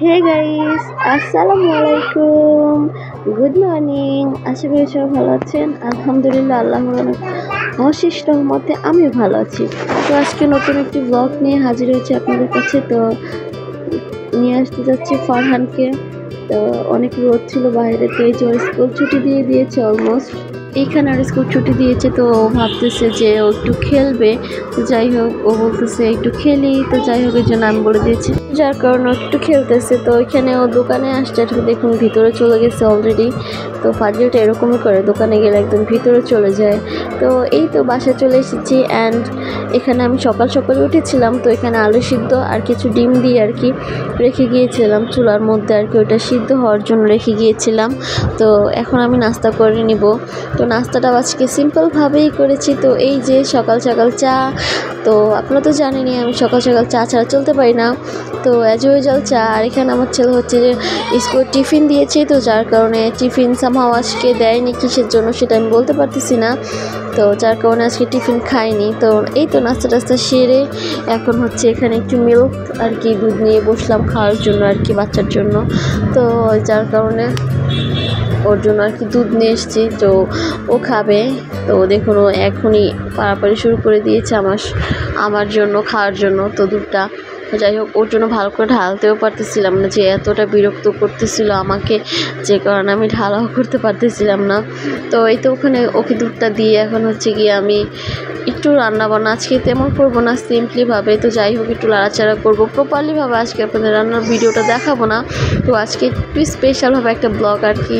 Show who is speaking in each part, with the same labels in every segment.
Speaker 1: Hey guys, আসসালামু আলাইকুম। Good morning. আশা করি সবাই ভালো আছেন। আলহামদুলিল্লাহ, আল্লাহর অনেক অশেষ রহমতে আমিও ভালো আছি। তো আজকে নতুন একটি ব্লগ নিয়ে হাজির হয়েছে আপনাদের কাছে। তো নিয়ে আসতে যাচ্ছি ফারহানকে। তো অনেক রোদ ছিল বাইরে, তো এই যে ওর স্কুল ছুটি দিয়ে দিয়েছে অলমোস্ট। এইখানে আর স্কুল ছুটি দিয়েছে, তো ও ভাবতেছে যে ও একটু খেলবে। তো যাই হোক, ও বলতেছে একটু খেলি। তো যাই হোক, এই জন্য আমি বলে দিয়েছি, যার কারণে ও একটু খেলতেছে। তো ওইখানে ও দোকানে আসছে, দেখুন ভিতরে চলে গেছে অলরেডি। তো ফাজিলটা এরকমই করে, দোকানে গেলে একদম ভিতরে চলে যায়। তো এই তো বাসায় চলে এসেছি। অ্যান্ড এখানে আমি সকাল সকালে উঠেছিলাম, তো এখানে আলু সিদ্ধ আর কিছু ডিম দিয়ে আর কি রেখে গিয়েছিলাম চুলার মধ্যে আর কি, ওটা সিদ্ধ হওয়ার জন্য রেখে গিয়েছিলাম। তো এখন আমি নাস্তা করে নিব। তো নাস্তাটা আজকে সিম্পলভাবেই করেছি। তো এই যে সকাল সকাল চা, তো আপনারা তো জানেনই আমি সকাল সকাল চা ছাড়া চলতে পারি না। তো অ্যাজ ইউজুয়াল চা। আর এখানে আমার ছেলে হচ্ছে যে স্কুল টিফিন দিয়েছি, তো যার কারণে টিফিন সামহাও আজকে দেয়নি, কিসের জন্য সেটা আমি বলতে পারতেছি না। তো যার কারণে আজকে টিফিন খাইনি। তো এই তো নাস্তা টাস্তা সেরে এখন হচ্ছে এখানে একটু মিল্ক আর কি দুধ নিয়ে বসলাম খাওয়ার জন্য আর কি, বাচ্চার জন্য। তো যার কারণে ওর জন্য আর কি দুধ নিয়ে এসেছি, তো ও খাবে। তো দেখুন, ও এখনই পাড়াপাড়ি শুরু করে দিয়েছে আমার জন্য খাওয়ার জন্য তো দুধটা। যাই হোক, ওর জন্য ভালো করে ঢালতেও পারতেছিলাম না, যে এতটা বিরক্ত করতেছিল আমাকে, যে কারণে আমি ঢালাও করতে পারতেছিলাম না। তো এই তো ওখানে ওকে দুধটা দিয়ে এখন হচ্ছে গিয়ে আমি একটু রান্নাবান্না আজকে তেমন করবো না, সিম্পলিভাবে। তো যাই হোক, একটু লাড়াচাড়া করবো প্রপারলিভাবে। আজকে আপনাদের রান্নার ভিডিওটা দেখাবো না, তো আজকে একটু স্পেশালভাবে একটা ব্লগ আর কি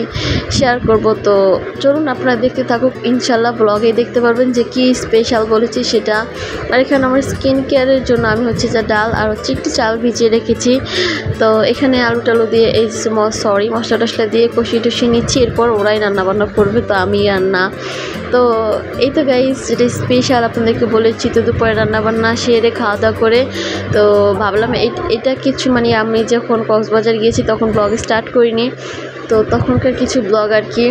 Speaker 1: শেয়ার করব। তো চলুন আপনারা দেখতে থাকুক, ইনশাল্লাহ ব্লগে দেখতে পারবেন যে কি স্পেশাল বলেছি সেটা। আর এখানে আমার স্কিন কেয়ারের জন্য আমি হচ্ছে যে ডাল আর হচ্ছে একটু চাল ভিজিয়ে রেখেছি। তো এখানে আলু টালু দিয়ে এই মশলা টশলা দিয়ে কষিয়ে টষিয়ে নিচ্ছি। এরপর ওরাই রান্নাবান্না করবে, তো আমি আর না। তো এই তো গাইস, যেটা স্পেশাল আপনাদেরকে বলেছি। তো দুপুরে রান্নাবান্না সেরে খাওয়া দাওয়া করে তো ভাবলাম এটা কিছু মানে আমি যখন কক্সবাজার গিয়েছি তখন ব্লগ স্টার্ট করিনি, তো তখনকার কিছু ব্লগ আর কি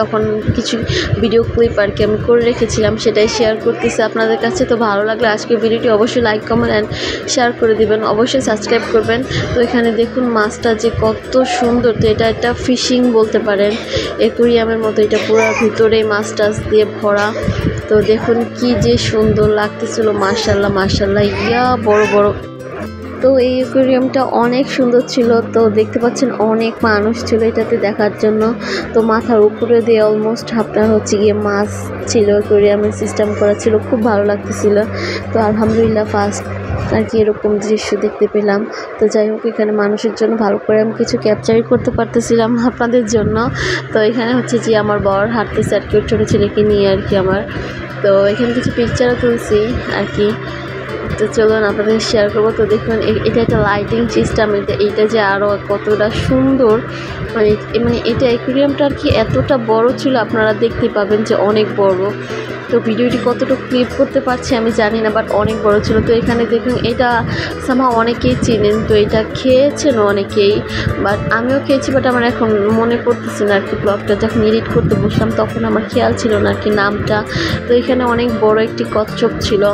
Speaker 1: তখন কিছু ভিডিও ক্লিপ আর কি আমি করে রেখেছিলাম, সেটাই শেয়ার করতেছি আপনাদের কাছে। তো ভালো লাগলে আজকের ভিডিওটি অবশ্যই লাইক কমেন্ট অ্যান্ড শেয়ার করে দিবেন, অবশ্যই সাবস্ক্রাইব করবেন। তো এখানে দেখুন মাছটা যে কত সুন্দর, তো এটা একটা ফিশিং বলতে পারেন, অ্যাকুরিয়ামের মতো। এটা পুরো ভিতরে মাছ টাছ দিয়ে ভরা। তো দেখুন কি যে সুন্দর লাগতেছিল, মাশাল্লাহ মাশাল্লাহ, ইয়া বড় বড়। তো এই অ্যাকুয়ারিয়ামটা অনেক সুন্দর ছিল। তো দেখতে পাচ্ছেন অনেক মানুষ ছিল এটাতে দেখার জন্য। তো মাথার উপরে দিয়ে অলমোস্ট আপনার হচ্ছে গিয়ে মাছ ছিল, অ্যাকুয়ারিয়ামের সিস্টেম করা ছিল, খুব ভালো লাগতেছিল। তো আলহামদুলিল্লাহ ফার্স্ট আর কি এরকম দৃশ্য দেখতে পেলাম। তো যাই হোক, এখানে মানুষের জন্য ভালো করে আমি কিছু ক্যাপচারই করতে পারতেছিলাম আপনাদের জন্য। তো এখানে হচ্ছে যে আমার বর হাঁটতেছে আর কি, ওর ছোটো ছেলেকে নিয়ে আর কি আমার। তো এখানে কিছু পিকচারও তুলছি আর কি। তো চলুন আপনাদের শেয়ার করবো। তো দেখুন এটা একটা লাইটিং সিস্টেম, এইটা যে আরও কতটা সুন্দর, মানে এটা অ্যাকুয়ারিয়ামটা আর কি এতটা বড় ছিল, আপনারা দেখতে পাবেন যে অনেক বড়। তো ভিডিওটি কতটুকু ক্লিপ করতে পারছি আমি জানি না, বাট অনেক বড় ছিল। তো এখানে দেখুন এটা সামহাও অনেকেই চিনেন, তো এটা খেয়েছেন অনেকেই, বাট আমিও খেয়েছি, বাট আমার এখন মনে পড়তেছে না আর কি। ব্লগটা যখন এডিট করতে বসলাম তখন আমার খেয়াল ছিল না আর কি নামটা। তো এখানে অনেক বড় একটি কচ্ছপ ছিল,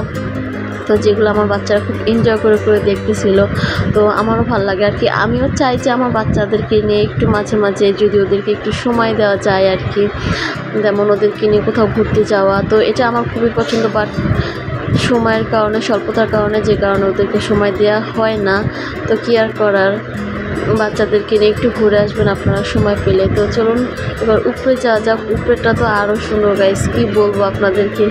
Speaker 1: তো যেগুলো আমার বাচ্চারা খুব এনজয় করে করে দেখতেছিল। তো আমারও ভালো লাগে আর কি। আমিও চাই যে আমার বাচ্চাদেরকে নিয়ে একটু মাঝে মাঝে যদি ওদেরকে একটু সময় দেওয়া যায় আর কি, যেমন ওদেরকে নিয়ে কোথাও ঘুরতে যাওয়া। তো এটা আমার খুবই পছন্দ, বাট সময়ের কারণে, স্বল্পতার কারণে, যে কারণে ওদেরকে সময় দেওয়া হয় না। তো কি আর করার, বাচ্চাদেরকে নিয়ে একটু ঘুরে আসবেন আপনারা সময় পেলে। তো চলুন এবার উপরে যাওয়া যাক। উপরেটা তো আরও সুন্দর গাইস, কী বলবো আপনাদেরকে,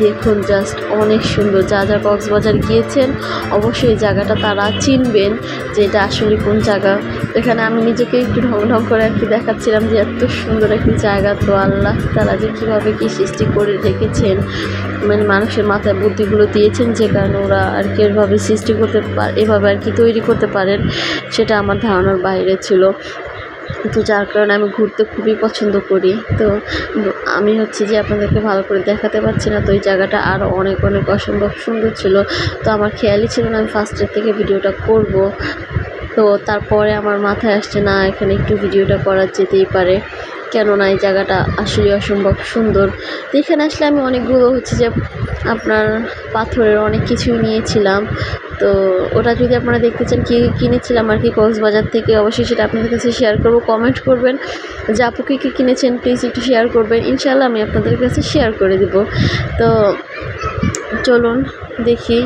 Speaker 1: দেখুন জাস্ট অনেক সুন্দর। যা কক্সবাজার গিয়েছেন অবশ্যই এই জায়গাটা তারা চিনবেন যে এটা আসলে কোন জায়গা। এখানে আমি নিজেকে একটু ঢং ঢং করে আর কি দেখাচ্ছিলাম যে এত সুন্দর একটি জায়গা। তো আল্লাহ তারা যে কীভাবে কী সৃষ্টি করে রেখেছেন, মানে মানুষের মাথায় বুদ্ধিগুলো দিয়েছেন, যে কারণে ওরা আর কি এভাবে সৃষ্টি করতে এভাবে আর কি তৈরি করতে পারেন, সেটা আমার ধারণার বাইরে ছিল। তো যার কারণে আমি ঘুরতে খুবই পছন্দ করি। তো আমি হচ্ছে যে আপনাদেরকে ভালো করে দেখাতে পারছি না। তো এই জায়গাটা আরও অনেক অনেক অসম্ভব সুন্দর ছিল। তো আমার খেয়ালই ছিল না আমি ফার্স্টের থেকে ভিডিওটা করব। তো তারপরে আমার মাথায় আসছে না, এখানে একটু ভিডিওটা করা যেতেই পারে, কেননা এই জায়গাটা আসলে অসম্ভব সুন্দর। তো এখানে আসলে আমি অনেকগুলো হচ্ছে যে আপনার পাথরের অনেক কিছুই নিয়েছিলাম। তো ওটা যদি আপনারা দেখতে চান কী কিনেছিলাম আর কি কক্সবাজার থেকে, অবশ্যই সেটা আপনাদের কাছে শেয়ার করবো। কমেন্ট করবেন যে আপু কী কী কিনেছেন, প্লিজ একটু শেয়ার করবেন, ইনশাআল্লাহ আমি আপনাদের কাছে শেয়ার করে দেব। তো চলুন দেখি।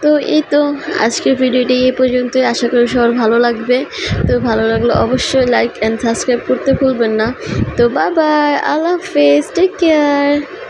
Speaker 1: তো এই তো আজকের ভিডিওটি এই পর্যন্তই, আশা করি সবার ভালো লাগবে। তো ভালো লাগলে অবশ্যই লাইক অ্যান্ড সাবস্ক্রাইব করতে ভুলবেন না। তো বাই বাই, আল্লাহ হাফেজ, টেক কেয়ার।